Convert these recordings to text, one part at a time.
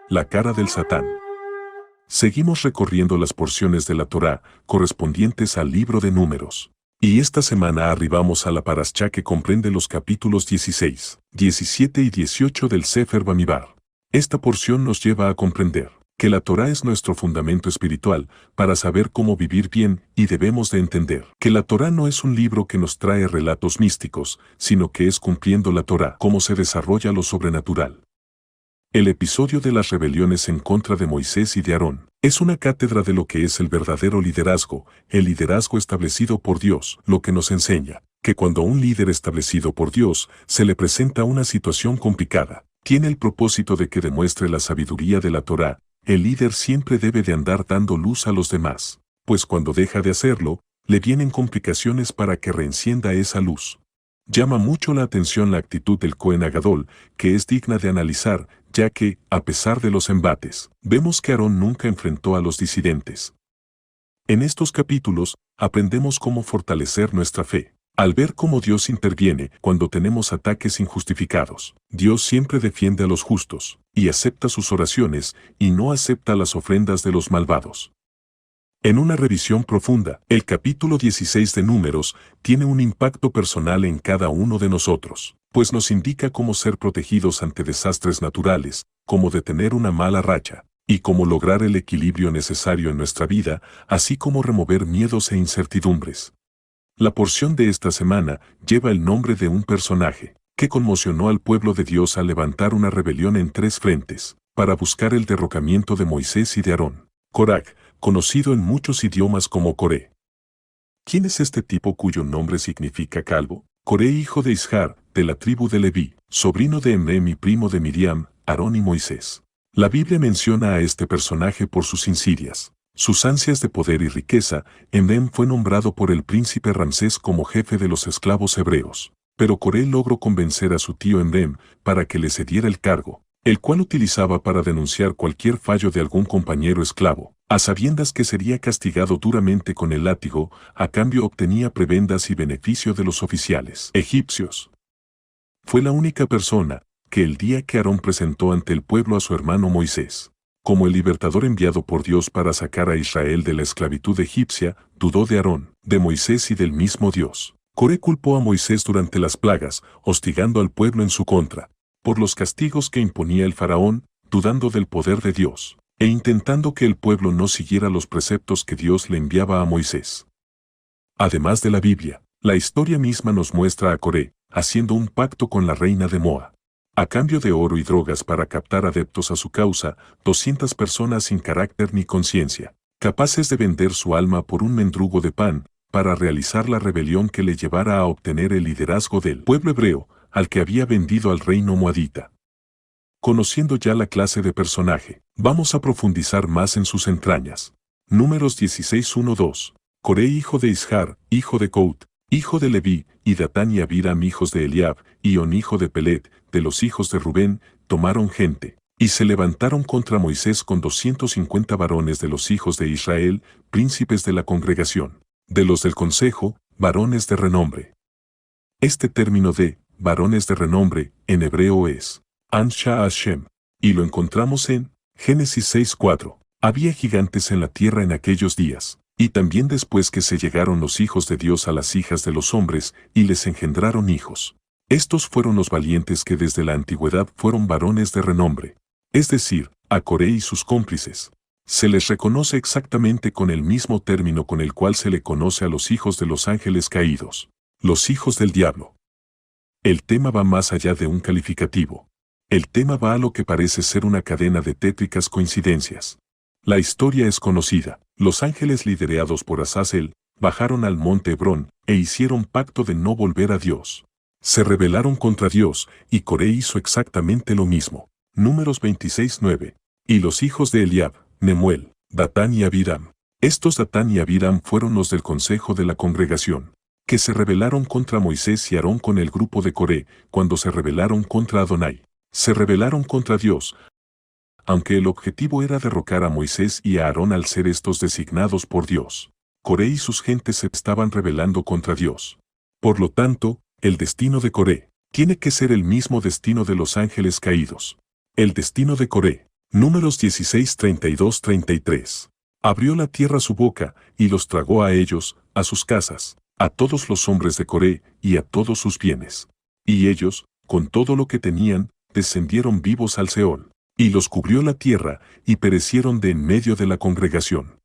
La cara del Satán. Seguimos recorriendo las porciones de la Torá correspondientes al libro de Números. Y esta semana arribamos a la Parashá que comprende los capítulos 16, 17 y 18 del Sefer Bamidbar. Esta porción nos lleva a comprender que la Torá es nuestro fundamento espiritual para saber cómo vivir bien, y debemos de entender que la Torá no es un libro que nos trae relatos místicos, sino que es cumpliendo la Torá cómo se desarrolla lo sobrenatural. El episodio de las rebeliones en contra de Moisés y de Aarón es una cátedra de lo que es el verdadero liderazgo, el liderazgo establecido por Dios, lo que nos enseña que cuando a un líder establecido por Dios se le presenta una situación complicada, tiene el propósito de que demuestre la sabiduría de la Torá. El líder siempre debe de andar dando luz a los demás, pues cuando deja de hacerlo, le vienen complicaciones para que reencienda esa luz. Llama mucho la atención la actitud del Cohen Agadol, que es digna de analizar, ya que, a pesar de los embates, vemos que Aarón nunca enfrentó a los disidentes. En estos capítulos, aprendemos cómo fortalecer nuestra fe. Al ver cómo Dios interviene cuando tenemos ataques injustificados, Dios siempre defiende a los justos, y acepta sus oraciones, y no acepta las ofrendas de los malvados. En una revisión profunda, el capítulo 16 de Números tiene un impacto personal en cada uno de nosotros, pues nos indica cómo ser protegidos ante desastres naturales, cómo detener una mala racha, y cómo lograr el equilibrio necesario en nuestra vida, así como remover miedos e incertidumbres. La porción de esta semana lleva el nombre de un personaje que conmocionó al pueblo de Dios al levantar una rebelión en 3 frentes, para buscar el derrocamiento de Moisés y de Aarón. Coraj, conocido en muchos idiomas como Coré. ¿Quién es este tipo cuyo nombre significa calvo? Coré, hijo de Ishar, de la tribu de Leví, sobrino de Emrem y primo de Miriam, Aarón y Moisés. La Biblia menciona a este personaje por sus insidias, sus ansias de poder y riqueza. Emrem fue nombrado por el príncipe Ramsés como jefe de los esclavos hebreos, pero Coré logró convencer a su tío Emrem para que le cediera el cargo, el cual utilizaba para denunciar cualquier fallo de algún compañero esclavo. A sabiendas que sería castigado duramente con el látigo, a cambio obtenía prebendas y beneficio de los oficiales egipcios. Fue la única persona que el día que Aarón presentó ante el pueblo a su hermano Moisés, como el libertador enviado por Dios para sacar a Israel de la esclavitud egipcia, dudó de Aarón, de Moisés y del mismo Dios. Coré culpó a Moisés durante las plagas, hostigando al pueblo en su contra, por los castigos que imponía el faraón, dudando del poder de Dios, e intentando que el pueblo no siguiera los preceptos que Dios le enviaba a Moisés. Además de la Biblia, la historia misma nos muestra a Coré haciendo un pacto con la reina de Moab. A cambio de oro y drogas para captar adeptos a su causa, 200 personas sin carácter ni conciencia, capaces de vender su alma por un mendrugo de pan, para realizar la rebelión que le llevara a obtener el liderazgo del pueblo hebreo, al que había vendido al reino moabita. Conociendo ya la clase de personaje, vamos a profundizar más en sus entrañas. Números 16:1-2. Coré, hijo de Ishar, hijo de Cout, hijo de Leví, y Datán y Abiram, hijos de Eliab, y On, hijo de Pelet, de los hijos de Rubén, tomaron gente, y se levantaron contra Moisés con 250 varones de los hijos de Israel, príncipes de la congregación, de los del consejo, varones de renombre. Este término de varones de renombre en hebreo es Ansha Hashem, y lo encontramos en Génesis 6:4. Había gigantes en la tierra en aquellos días, y también después que se llegaron los hijos de Dios a las hijas de los hombres, y les engendraron hijos. Estos fueron los valientes que desde la antigüedad fueron varones de renombre, es decir, a Coré y sus cómplices. Se les reconoce exactamente con el mismo término con el cual se le conoce a los hijos de los ángeles caídos, los hijos del diablo. El tema va más allá de un calificativo. El tema va a lo que parece ser una cadena de tétricas coincidencias. La historia es conocida. Los ángeles liderados por Azazel bajaron al monte Hebrón e hicieron pacto de no volver a Dios. Se rebelaron contra Dios, y Coré hizo exactamente lo mismo. Números 26:9. Y los hijos de Eliab, Nemuel, Datán y Abiram. Estos Datán y Abiram fueron los del consejo de la congregación, que se rebelaron contra Moisés y Aarón con el grupo de Coré, cuando se rebelaron contra Adonai. Se rebelaron contra Dios, aunque el objetivo era derrocar a Moisés y a Aarón al ser estos designados por Dios. Coré y sus gentes se estaban rebelando contra Dios. Por lo tanto, el destino de Coré tiene que ser el mismo destino de los ángeles caídos. El destino de Coré Números 16, 32, 33. Abrió la tierra su boca, y los tragó a ellos, a sus casas, a todos los hombres de Coré, y a todos sus bienes. Y ellos, con todo lo que tenían, descendieron vivos al Seol. Y los cubrió la tierra, y perecieron de en medio de la congregación.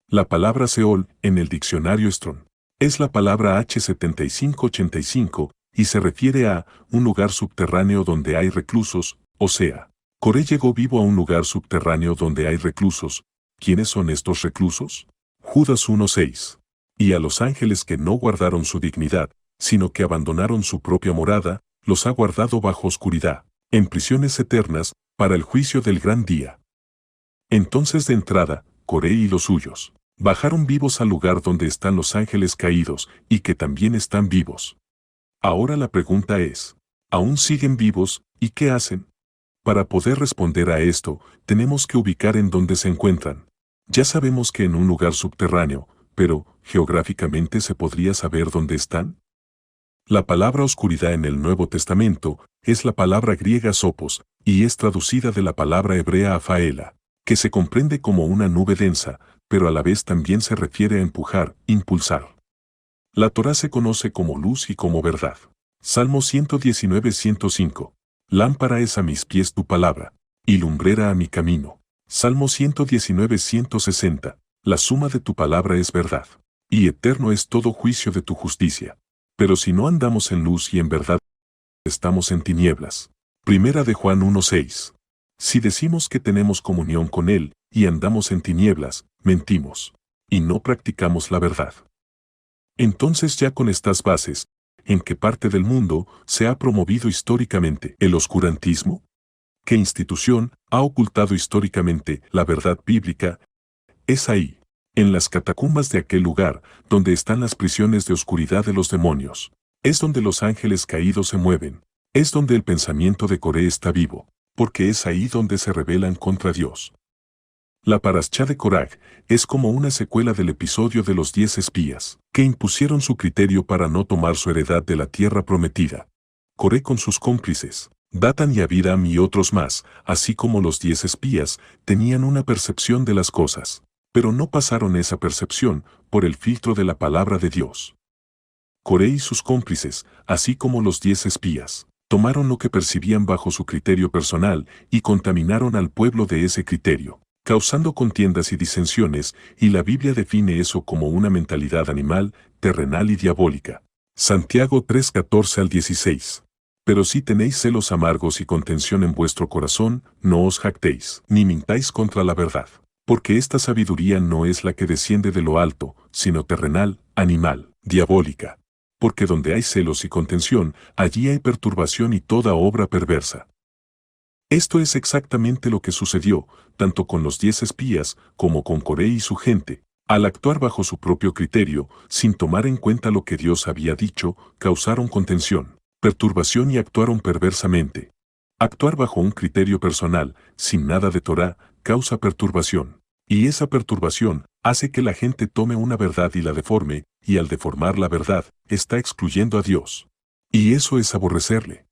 La palabra Seol, en el diccionario Strong, es la palabra H7585, y se refiere a un lugar subterráneo donde hay reclusos, o sea, Coré llegó vivo a un lugar subterráneo donde hay reclusos. ¿Quiénes son estos reclusos? Judas 1:6. Y a los ángeles que no guardaron su dignidad, sino que abandonaron su propia morada, los ha guardado bajo oscuridad, en prisiones eternas, para el juicio del gran día. Entonces de entrada, Coré y los suyos bajaron vivos al lugar donde están los ángeles caídos, y que también están vivos. Ahora la pregunta es, ¿aún siguen vivos, y qué hacen? Para poder responder a esto, tenemos que ubicar en dónde se encuentran. Ya sabemos que en un lugar subterráneo, pero, ¿geográficamente se podría saber dónde están? La palabra oscuridad en el Nuevo Testamento es la palabra griega sopos, y es traducida de la palabra hebrea afaela, que se comprende como una nube densa, pero a la vez también se refiere a empujar, impulsar. La Torá se conoce como luz y como verdad. Salmo 119, 105. Lámpara es a mis pies tu palabra, y lumbrera a mi camino. Salmo 119, 160. La suma de tu palabra es verdad, y eterno es todo juicio de tu justicia. Pero si no andamos en luz y en verdad, estamos en tinieblas. Primera de Juan 1:6. Si decimos que tenemos comunión con Él, y andamos en tinieblas, mentimos, y no practicamos la verdad. Entonces ya con estas bases, ¿en qué parte del mundo se ha promovido históricamente el oscurantismo? ¿Qué institución ha ocultado históricamente la verdad bíblica? Es ahí, en las catacumbas de aquel lugar, donde están las prisiones de oscuridad de los demonios. Es donde los ángeles caídos se mueven. Es donde el pensamiento de Coré está vivo, porque es ahí donde se rebelan contra Dios. La Parashá de Koraj es como una secuela del episodio de los 10 espías, que impusieron su criterio para no tomar su heredad de la tierra prometida. Coré con sus cómplices, Datan y Abiram y otros más, así como los 10 espías, tenían una percepción de las cosas, pero no pasaron esa percepción por el filtro de la palabra de Dios. Coré y sus cómplices, así como los 10 espías, tomaron lo que percibían bajo su criterio personal y contaminaron al pueblo de ese criterio, causando contiendas y disensiones, y la Biblia define eso como una mentalidad animal, terrenal y diabólica. Santiago 3:14 al 16. Pero si tenéis celos amargos y contención en vuestro corazón, no os jactéis, ni mintáis contra la verdad, porque esta sabiduría no es la que desciende de lo alto, sino terrenal, animal, diabólica. Porque donde hay celos y contención, allí hay perturbación y toda obra perversa. Esto es exactamente lo que sucedió, tanto con los 10 espías como con Coré y su gente. Al actuar bajo su propio criterio, sin tomar en cuenta lo que Dios había dicho, causaron contención, perturbación y actuaron perversamente. Actuar bajo un criterio personal, sin nada de Torá, causa perturbación. Y esa perturbación hace que la gente tome una verdad y la deforme, y al deformar la verdad, está excluyendo a Dios. Y eso es aborrecerle.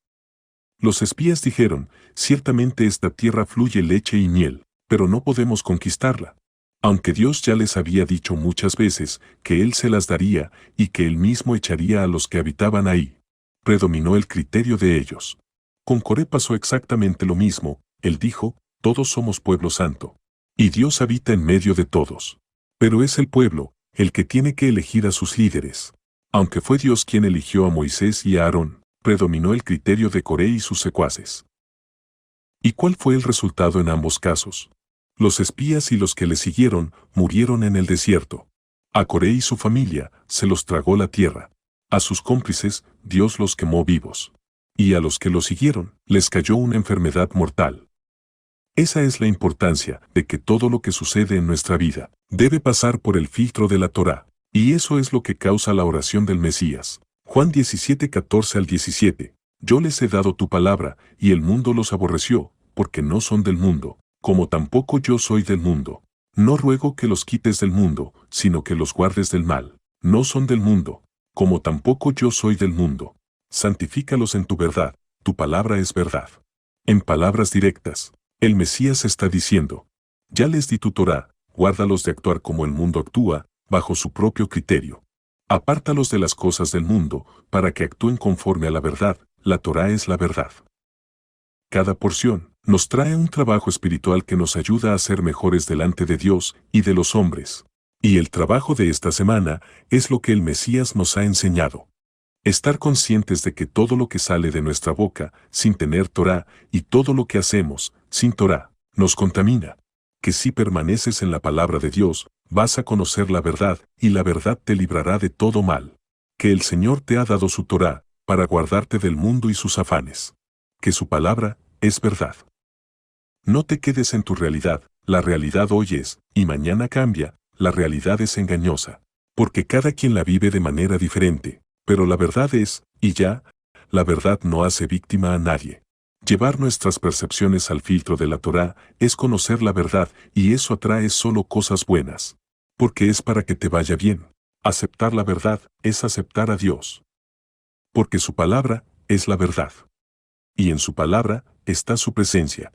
Los espías dijeron, ciertamente esta tierra fluye leche y miel, pero no podemos conquistarla. Aunque Dios ya les había dicho muchas veces que Él se las daría y que Él mismo echaría a los que habitaban ahí. Predominó el criterio de ellos. Con Coré pasó exactamente lo mismo. Él dijo, todos somos pueblo santo. Y Dios habita en medio de todos. Pero es el pueblo el que tiene que elegir a sus líderes. Aunque fue Dios quien eligió a Moisés y a Aarón, predominó el criterio de Coré y sus secuaces. ¿Y cuál fue el resultado en ambos casos? Los espías y los que le siguieron murieron en el desierto. A Coré y su familia se los tragó la tierra. A sus cómplices Dios los quemó vivos. Y a los que lo siguieron les cayó una enfermedad mortal. Esa es la importancia de que todo lo que sucede en nuestra vida debe pasar por el filtro de la Torá. Y eso es lo que causa la oración del Mesías. Juan 17, 14 al 17. Yo les he dado tu palabra, y el mundo los aborreció, porque no son del mundo, como tampoco yo soy del mundo. No ruego que los quites del mundo, sino que los guardes del mal. No son del mundo, como tampoco yo soy del mundo. Santifícalos en tu verdad, tu palabra es verdad. En palabras directas, El Mesías está diciendo, ya les di tu Torá, guárdalos de actuar como el mundo actúa, bajo su propio criterio. Apártalos de las cosas del mundo, para que actúen conforme a la verdad. La Torá es la verdad. Cada porción nos trae un trabajo espiritual que nos ayuda a ser mejores delante de Dios y de los hombres. Y el trabajo de esta semana es lo que el Mesías nos ha enseñado. Estar conscientes de que todo lo que sale de nuestra boca, sin tener Torá, y todo lo que hacemos, sin Torá, nos contamina. Que si permaneces en la palabra de Dios, vas a conocer la verdad, y la verdad te librará de todo mal. Que el Señor te ha dado su Torá, para guardarte del mundo y sus afanes. Que su palabra es verdad. No te quedes en tu realidad, la realidad hoy es, y mañana cambia, la realidad es engañosa. Porque cada quien la vive de manera diferente, pero la verdad es, y ya, la verdad no hace víctima a nadie. Llevar nuestras percepciones al filtro de la Torá es conocer la verdad, y eso atrae solo cosas buenas. Porque es para que te vaya bien. Aceptar la verdad es aceptar a Dios. Porque su palabra es la verdad. Y en su palabra está su presencia.